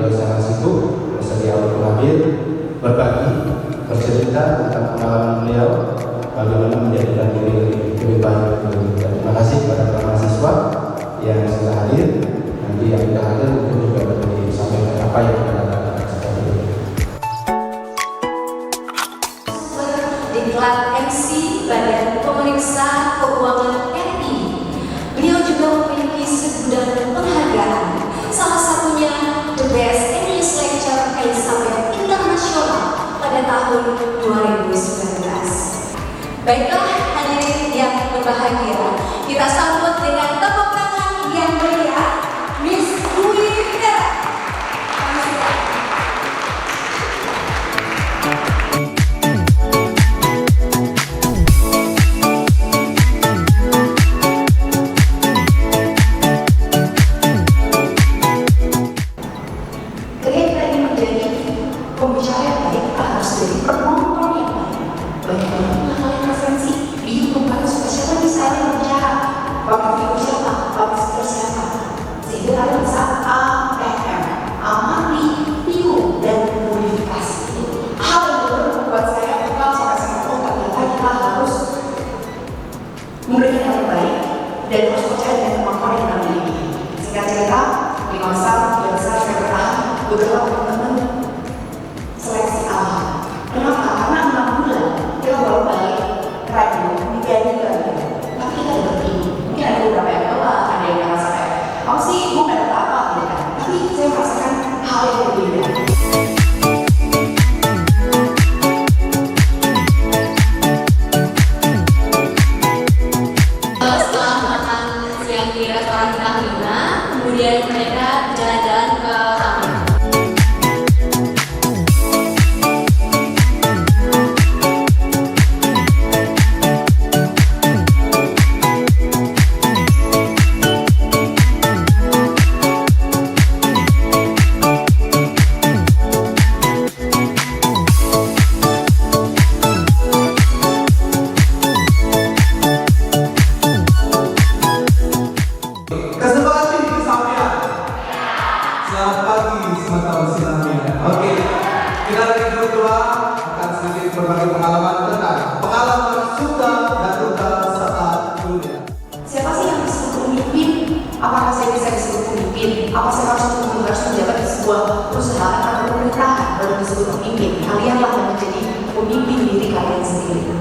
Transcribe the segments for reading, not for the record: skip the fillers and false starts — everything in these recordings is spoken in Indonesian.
beliau sangat sibuk bersedia untuk hadir, berbagi, bercerita tentang pengalaman beliau, bagaimana menjadikan diri lebih baik. Terima kasih kepada para mahasiswa yang sudah hadir. Nanti yang tidak hadir mungkin juga berbagi sampaikan apa yang ada dalam seperti ini. Diklat MC Badan Pemeriksa Keuangan RI. Beliau juga memiliki segudang penghargaan. Salah satunya The Best English Lecturer Elizabeth Internasional pada tahun 2019. Baiklah hadirin yang berbahagia, kita sambut dengan tepuk tangan yang meriah Miss Dwi Fitera. Ketika ingin menjadi pembicara yang baik, kita harus jadi penonton yang baik. Bagaimana kalian referensi di YouTube kalian suka siapa nih saya yang berbicara, public figure siapa, public speaker siapa, sehingga kalian bisa APM, amati, bingung, dan modifikasi. Hal yang benar membuat saya bekal sampai sekarang. Ternyata kita harus memberikan yang terbaik dan harus percaya dengan kemampuan yang kita miliki. Singkat cerita, di masa yang besar saya bertahan beberapa teman-teman seleksi awal. Kenapa? Karena 6 bulan kita baru balik radio, diganti lagi. Tapi kita dapat ini. Mungkin ada beberapa yang lelah, ada yang merasa kayak, oh sih, gue gak dapat apa, gitu kan. Tapi saya merasakan hal yang berbeda. Setelah makan siang di restoran Bintang 5, kemudian mereka jalan-jalan ke taman. Selamat pagi semua silamnya. Oke, kita lagi berdua akan sedikit berbagi pengalaman tentang pengalaman suka dan duka saat kuliah. Siapa sih yang disebut pemimpin? Apakah saya bisa disebut pemimpin? Apa saya harus menjabat di sebuah perusahaan atau pemerintahan baru disebut pemimpin? Kalianlah yang menjadi pemimpin diri kalian sendiri.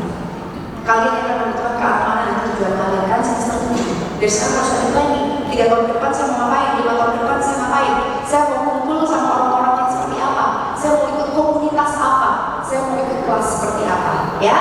Kalian akan menentukan keamanan dan tujuan kalian kan semester 7. Dari sekarang harus ada planning. 3 tahun ke depan saya mau ngapain? 5 tahun ke depan saya ngapain? Saya mau kumpul sama orang-orang yang seperti apa? Saya mau ikut komunitas apa? Saya mau ikut kelas seperti apa? Ya?